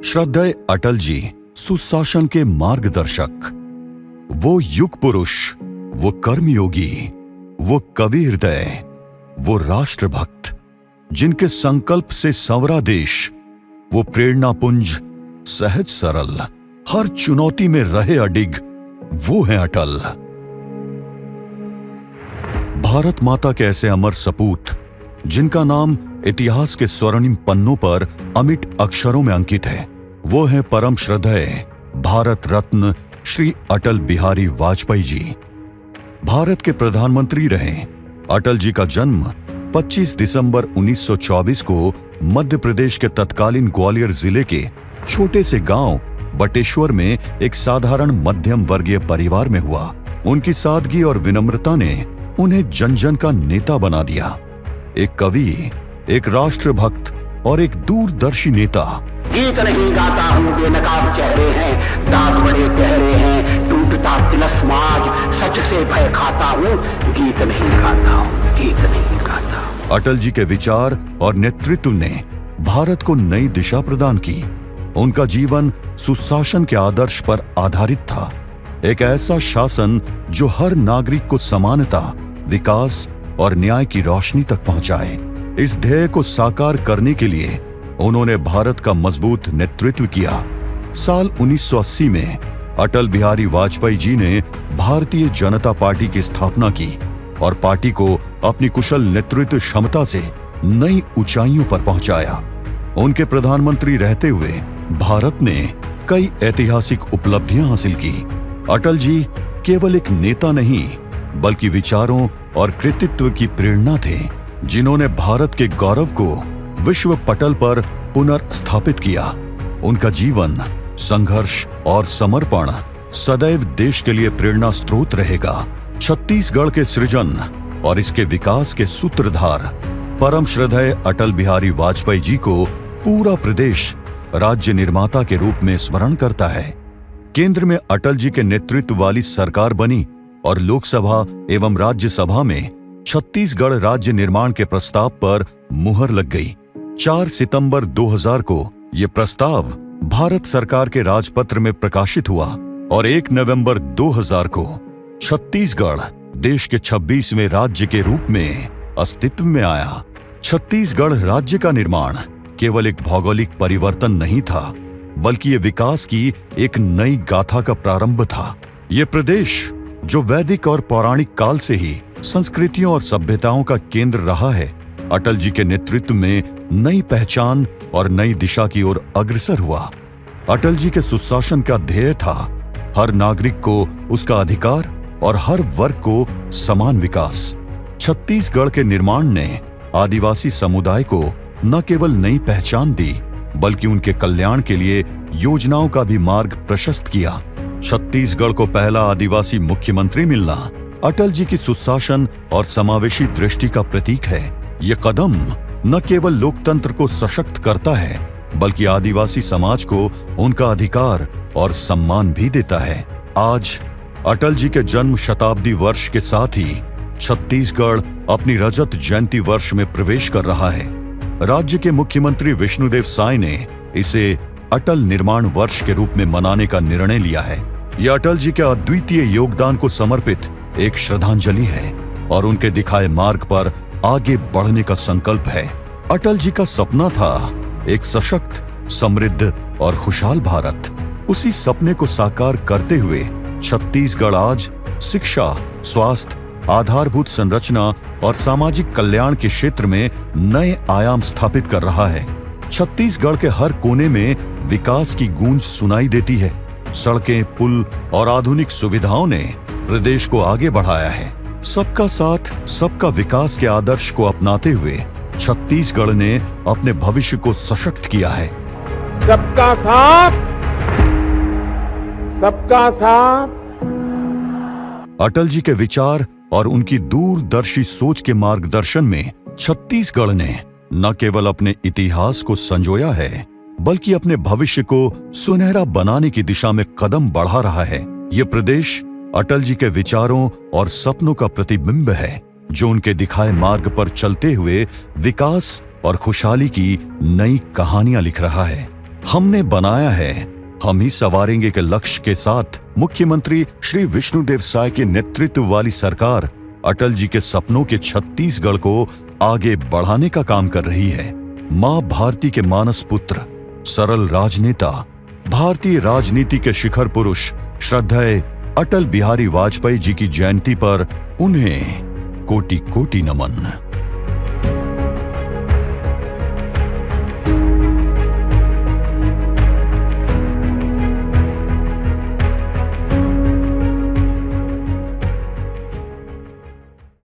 श्रद्धेय अटल जी सुशासन के मार्गदर्शक, वो युग पुरुष, वो कर्मयोगी, वो कवि हृदय, वो राष्ट्रभक्त, जिनके संकल्प से संवरा देश, वो प्रेरणापुंज, सहज सरल, हर चुनौती में रहे अडिग, वो हैं अटल। भारत माता के ऐसे अमर सपूत जिनका नाम इतिहास के स्वर्णिम पन्नों पर अमिट अक्षरों में अंकित है, वो हैं परम श्रद्धेय भारत रत्न श्री अटल बिहारी वाजपेयी जी। भारत के प्रधानमंत्री रहे। अटल जी का जन्म 25 दिसंबर 1924 को मध्य प्रदेश के तत्कालीन ग्वालियर जिले के छोटे से गांव बटेश्वर में एक साधारण मध्यम वर्गीय परिवार में हुआ। उनकी सादगी और विनम्रता ने उन्हें जन जन का नेता बना दिया। एक कवि, एक राष्ट्रभक्त और एक दूरदर्शी नेता। गीत नहीं गाता हूँ, बेनकाब चेहरे हैं, दांत बड़े गहरे हैं, टूटता तिलस्माज, सच से भय खाता हूँ, गीत नहीं गाता हूँ, गीत नहीं गाता। अटल जी के विचार और नेतृत्व ने भारत को नई दिशा प्रदान की। उनका जीवन सुशासन के आदर्श पर आधारित था। एक ऐसा शासन जो हर नागरिक को समानता, विकास और न्याय की रोशनी तक पहुंचाए। इस ध्येय को साकार करने के लिए उन्होंने भारत का मजबूत नेतृत्व किया। साल 1980 में अटल बिहारी वाजपेयी जी ने भारतीय जनता पार्टी की स्थापना की और पार्टी को अपनी कुशल नेतृत्व क्षमता से नई ऊंचाइयों पर पहुंचाया। उनके प्रधानमंत्री रहते हुए भारत ने कई ऐतिहासिक उपलब्धियां हासिल की। अटल जी केवल एक नेता नहीं, बल्कि विचारों और कृतित्व की प्रेरणा थे, जिन्होंने भारत के गौरव को विश्व पटल पर पुनर्स्थापित किया। उनका जीवन, संघर्ष और समर्पण सदैव देश के लिए प्रेरणा स्रोत रहेगा। छत्तीसगढ़ के सृजन और इसके विकास के सूत्रधार परम श्रद्धेय अटल बिहारी वाजपेयी जी को पूरा प्रदेश राज्य निर्माता के रूप में स्मरण करता है। केंद्र में अटल जी के नेतृत्व वाली सरकार बनी और लोकसभा एवं राज्यसभा में छत्तीसगढ़ राज्य निर्माण के प्रस्ताव पर मुहर लग गई। 4 सितंबर 2000 को यह प्रस्ताव भारत सरकार के राजपत्र में प्रकाशित हुआ और 1 नवंबर 2000 को छत्तीसगढ़ देश के 26वें राज्य के रूप में अस्तित्व में आया। छत्तीसगढ़ राज्य का निर्माण केवल एक भौगोलिक परिवर्तन नहीं था, बल्कि ये विकास की एक नई गाथा का प्रारंभ था। ये प्रदेश जो वैदिक और पौराणिक काल से ही संस्कृतियों और सभ्यताओं का केंद्र रहा है, अटल जी के नेतृत्व में नई पहचान और नई दिशा की ओर अग्रसर हुआ। अटल जी के सुशासन का ध्येय था हर नागरिक को उसका अधिकार और हर वर्ग को समान विकास। छत्तीसगढ़ के निर्माण ने आदिवासी समुदाय को न केवल नई पहचान दी, बल्कि उनके कल्याण के लिए योजनाओं का भी मार्ग प्रशस्त किया। छत्तीसगढ़ को पहला आदिवासी मुख्यमंत्री मिलना अटल जी की सुशासन और समावेशी दृष्टि का प्रतीक है। यह कदम न केवल लोकतंत्र को सशक्त करता है, बल्कि आदिवासी समाज को उनका अधिकार और सम्मान भी देता है। आज अटल जी के जन्म शताब्दी वर्ष के साथ ही छत्तीसगढ़ अपनी रजत जयंती वर्ष में प्रवेश कर रहा है। राज्य के मुख्यमंत्री विष्णुदेव साय ने इसे अटल निर्माण वर्ष के रूप में मनाने का निर्णय लिया है। यह अटल जी के अद्वितीय योगदान को समर्पित एक श्रद्धांजलि है और उनके दिखाए मार्ग पर आगे बढ़ने का संकल्प है। अटल जी का सपना था एक सशक्त, समृद्ध और खुशहाल भारत। उसी सपने को साकार करते हुए छत्तीसगढ़ आज शिक्षा, स्वास्थ्य, आधारभूत संरचना और सामाजिक कल्याण के क्षेत्र में नए आयाम स्थापित कर रहा है। छत्तीसगढ़ के हर कोने में विकास की गूंज सुनाई देती है। सड़कें, पुल और आधुनिक सुविधाओं ने प्रदेश को आगे बढ़ाया है। सबका साथ, सबका विकास के आदर्श को अपनाते हुए छत्तीसगढ़ ने अपने भविष्य को सशक्त किया है। सबका साथ, सबका साथ। अटल जी के विचार और उनकी दूरदर्शी सोच के मार्गदर्शन में छत्तीसगढ़ ने न केवल अपने इतिहास को संजोया है, बल्कि अपने भविष्य को सुनहरा बनाने की दिशा में कदम बढ़ा रहा है। यह प्रदेश अटल जी के विचारों और सपनों का प्रतिबिंब है, जो उनके दिखाए मार्ग पर चलते हुए विकास और खुशहाली की नई कहानियां लिख रहा है। हमने बनाया है, हम ही सवारेंगे के लक्ष्य के साथ मुख्यमंत्री श्री विष्णुदेव साय के नेतृत्व वाली सरकार अटल जी के सपनों के छत्तीसगढ़ को आगे बढ़ाने का काम कर रही है। मां भारती के मानस पुत्र, सरल राजनेता, भारतीय राजनीति के शिखर पुरुष श्रद्धेय अटल बिहारी वाजपेयी जी की जयंती पर उन्हें कोटि कोटि नमन।